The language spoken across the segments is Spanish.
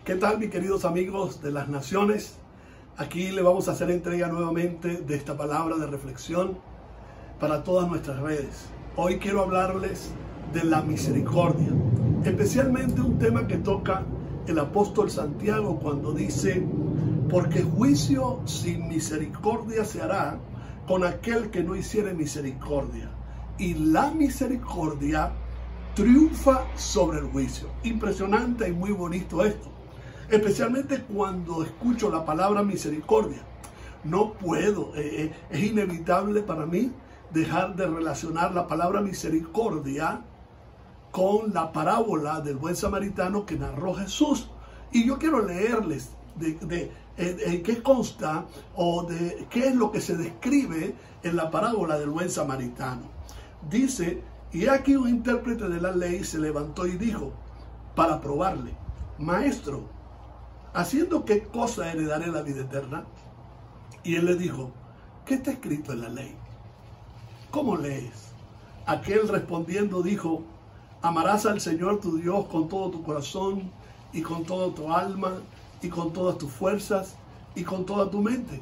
¿Qué tal, mis queridos amigos de las naciones? Aquí le vamos a hacer entrega nuevamente de esta palabra de reflexión para todas nuestras redes. Hoy quiero hablarles de la misericordia, especialmente un tema que toca el apóstol Santiago cuando dice: porque juicio sin misericordia se hará con aquel que no hiciere misericordia, y la misericordia triunfa sobre el juicio. Impresionante y muy bonito esto, especialmente cuando escucho la palabra misericordia. No puedo, es inevitable para mí dejar de relacionar la palabra misericordia con la parábola del buen samaritano que narró Jesús. Y yo quiero leerles en qué consta o de qué es lo que se describe en la parábola del buen samaritano. Dice: y aquí un intérprete de la ley se levantó y dijo, para probarle: Maestro, ¿haciendo qué cosa heredaré la vida eterna? Y él le dijo: ¿qué está escrito en la ley? ¿Cómo lees? Aquel respondiendo dijo: amarás al Señor tu Dios con todo tu corazón y con toda tu alma y con todas tus fuerzas y con toda tu mente,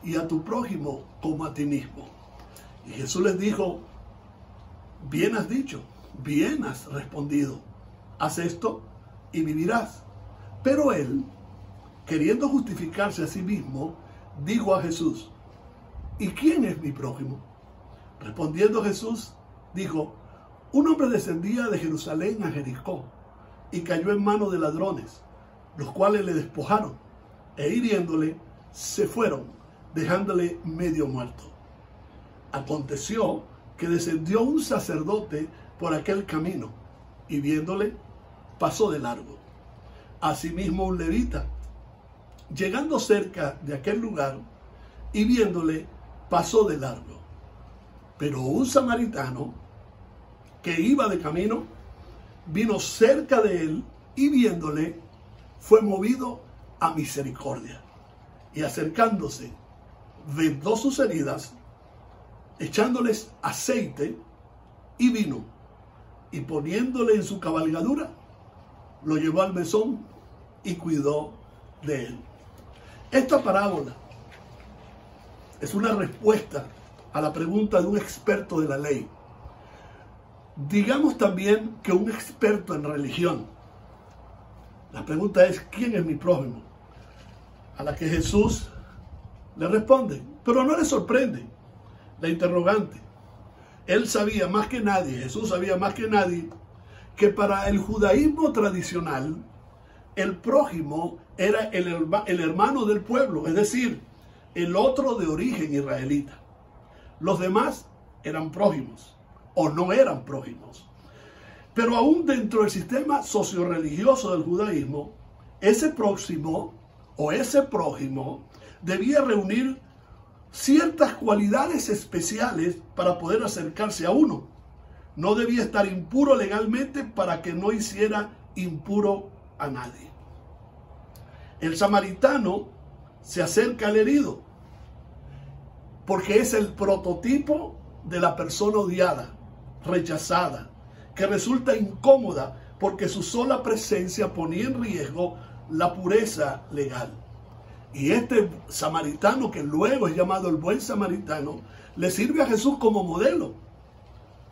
y a tu prójimo como a ti mismo. Y Jesús les dijo: bien has dicho, bien has respondido, haz esto y vivirás. Pero él, queriendo justificarse a sí mismo, dijo a Jesús: ¿y quién es mi prójimo? Respondiendo Jesús, dijo: un hombre descendía de Jerusalén a Jericó y cayó en manos de ladrones, los cuales le despojaron, e hiriéndole, se fueron, dejándole medio muerto. Aconteció que descendió un sacerdote por aquel camino, y viéndole, pasó de largo. Asimismo un levita, llegando cerca de aquel lugar, y viéndole, pasó de largo. Pero un samaritano, que iba de camino, vino cerca de él, y viéndole, fue movido a misericordia. Y acercándose, vendó sus heridas, echándoles aceite y vino, y poniéndole en su cabalgadura, lo llevó al mesón y cuidó de él. Esta parábola es una respuesta a la pregunta de un experto de la ley. Digamos también que un experto en religión. La pregunta es: ¿quién es mi prójimo? A la que Jesús le responde, pero no le sorprende la interrogante. Él sabía más que nadie, Jesús sabía más que nadie, que para el judaísmo tradicional, el prójimo era el hermano del pueblo, es decir, el otro de origen israelita. Los demás eran prójimos o no eran prójimos. Pero aún dentro del sistema socio-religioso del judaísmo, ese próximo o ese prójimo debía reunir ciertas cualidades especiales para poder acercarse a uno. No debía estar impuro legalmente para que no hiciera impuro a nadie. El samaritano se acerca al herido porque es el prototipo de la persona odiada, rechazada, que resulta incómoda porque su sola presencia ponía en riesgo la pureza legal. Y este samaritano, que luego es llamado el buen samaritano, le sirve a Jesús como modelo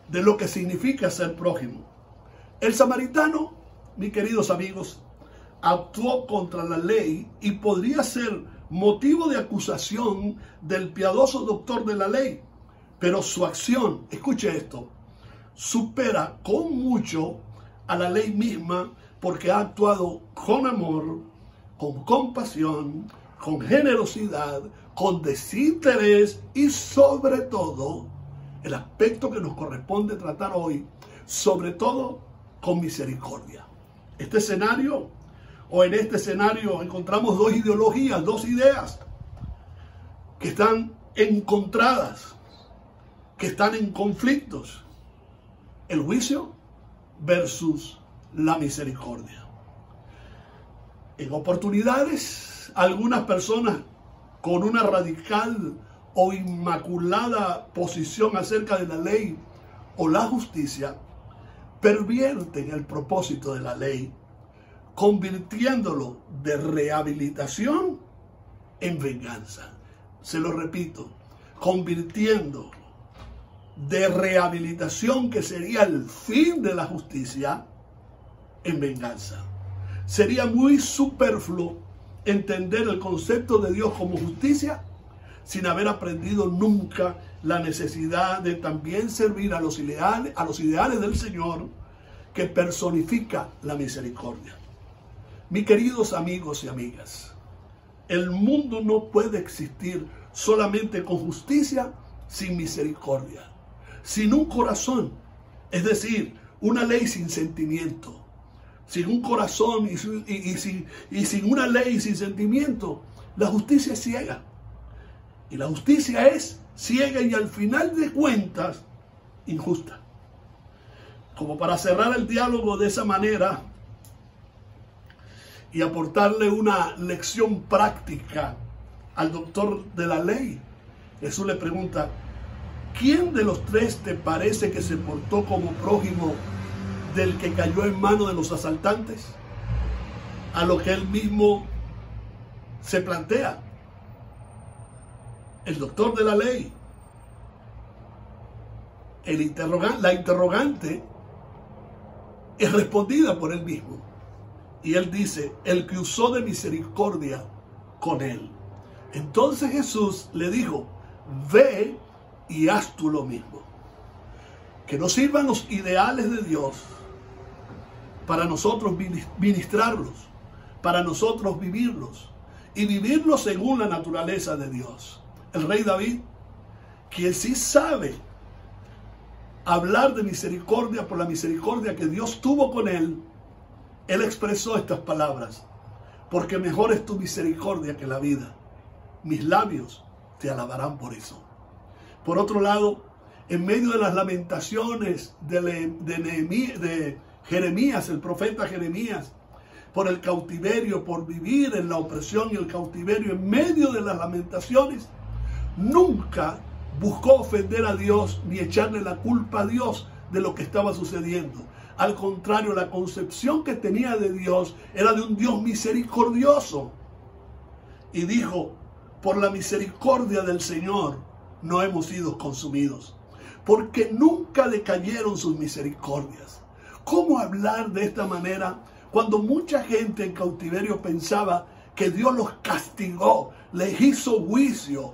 de lo que significa ser prójimo. El samaritano, mis queridos amigos, actuó contra la ley y podría ser motivo de acusación del piadoso doctor de la ley. Pero su acción, escuche esto, supera con mucho a la ley misma, porque ha actuado con amor, con compasión, con generosidad, con desinterés y sobre todo, el aspecto que nos corresponde tratar hoy, sobre todo con misericordia. Este escenario, o en este escenario encontramos dos ideologías, dos ideas que están encontradas, que están en conflictos: el juicio versus la misericordia. En oportunidades, algunas personas con una radical o inmaculada posición acerca de la ley o la justicia pervierten el propósito de la ley convirtiéndolo de rehabilitación en venganza. Se lo repito, convirtiendo de rehabilitación, que sería el fin de la justicia, en venganza. Sería muy superfluo entender el concepto de Dios como justicia sin haber aprendido nunca la necesidad de también servir a los ideales del Señor, que personifica la misericordia. Mis queridos amigos y amigas, el mundo no puede existir solamente con justicia sin misericordia, sin un corazón, es decir, una ley sin sentimiento. Sin un corazón y sin una ley sin sentimiento, la justicia es ciega. Y la justicia es ciega y al final de cuentas injusta. Como para cerrar el diálogo de esa manera y aportarle una lección práctica al doctor de la ley, Jesús le pregunta: ¿quién de los tres te parece que se portó como prójimo del que cayó en manos de los asaltantes? A lo que él mismo se plantea. El doctor de la ley, la interrogante es respondida por él mismo. Y él dice: el que usó de misericordia con él. Entonces Jesús le dijo: ve y haz tú lo mismo. Que nos sirvan los ideales de Dios para nosotros ministrarlos, para nosotros vivirlos y vivirlos según la naturaleza de Dios. El rey David, quien sí sabe hablar de misericordia por la misericordia que Dios tuvo con él expresó estas palabras: porque mejor es tu misericordia que la vida. Mis labios te alabarán por eso. Por otro lado, en medio de las lamentaciones de Jeremías, el profeta Jeremías, por el cautiverio, por vivir en la opresión y el cautiverio, en medio de las lamentaciones, nunca buscó ofender a Dios ni echarle la culpa a Dios de lo que estaba sucediendo. Al contrario, la concepción que tenía de Dios era de un Dios misericordioso. Y dijo: por la misericordia del Señor no hemos sido consumidos, porque nunca decayeron sus misericordias. ¿Cómo hablar de esta manera cuando mucha gente en cautiverio pensaba que Dios los castigó, les hizo juicio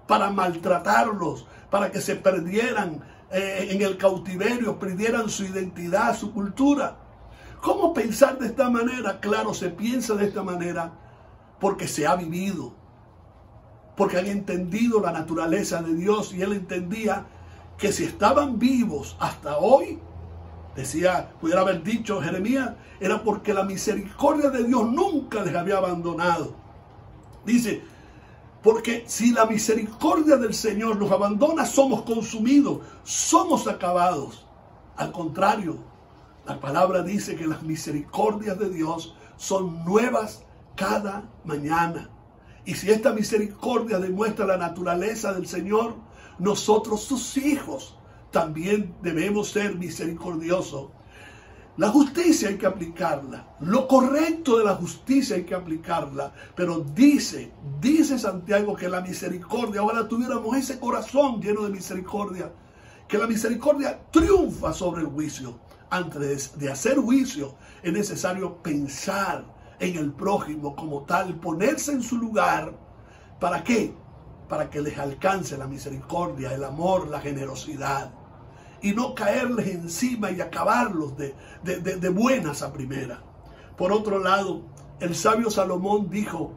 para maltratarlos, para que se perdieran en el cautiverio, perdieran su identidad, su cultura? ¿Cómo pensar de esta manera? Claro, se piensa de esta manera porque se ha vivido, porque han entendido la naturaleza de Dios, y él entendía que si estaban vivos hasta hoy, pudiera haber dicho Jeremías, era porque la misericordia de Dios nunca les había abandonado. Dice: porque si la misericordia del Señor nos abandona, somos consumidos, somos acabados. Al contrario, la palabra dice que las misericordias de Dios son nuevas cada mañana. Y si esta misericordia demuestra la naturaleza del Señor, nosotros, sus hijos, también debemos ser misericordiosos. La justicia hay que aplicarla, lo correcto de la justicia hay que aplicarla, pero dice Santiago que la misericordia, ahora tuviéramos ese corazón lleno de misericordia, que la misericordia triunfa sobre el juicio. Antes de hacer juicio es necesario pensar en el prójimo como tal, ponerse en su lugar. ¿Para qué? Para que les alcance la misericordia, el amor, la generosidad, y no caerles encima y acabarlos de buenas a primera. Por otro lado, el sabio Salomón dijo: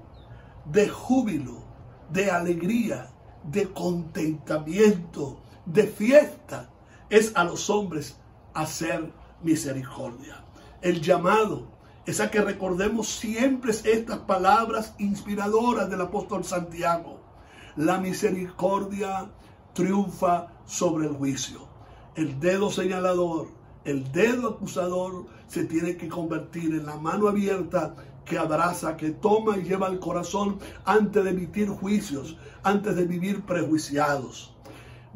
de júbilo, de alegría, de contentamiento, de fiesta es a los hombres hacer misericordia. El llamado es a que recordemos siempre estas palabras inspiradoras del apóstol Santiago: la misericordia triunfa sobre el juicio. El dedo señalador, el dedo acusador se tiene que convertir en la mano abierta que abraza, que toma y lleva al corazón antes de emitir juicios, antes de vivir prejuiciados.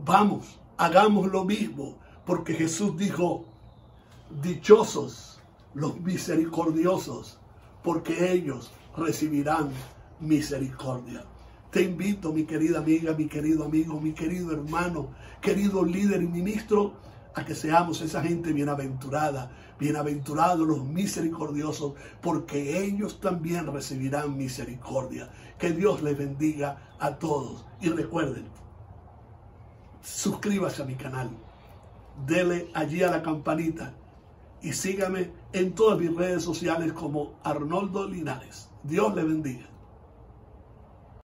Vamos, hagamos lo mismo, porque Jesús dijo: dichosos los misericordiosos, porque ellos recibirán misericordia. Te invito, mi querida amiga, mi querido amigo, mi querido hermano, querido líder y ministro, a que seamos esa gente bienaventurada. Bienaventurados los misericordiosos, porque ellos también recibirán misericordia. Que Dios les bendiga a todos. Y recuerden, suscríbase a mi canal, dele allí a la campanita y sígame en todas mis redes sociales como Arnoldo Linares. Dios le bendiga.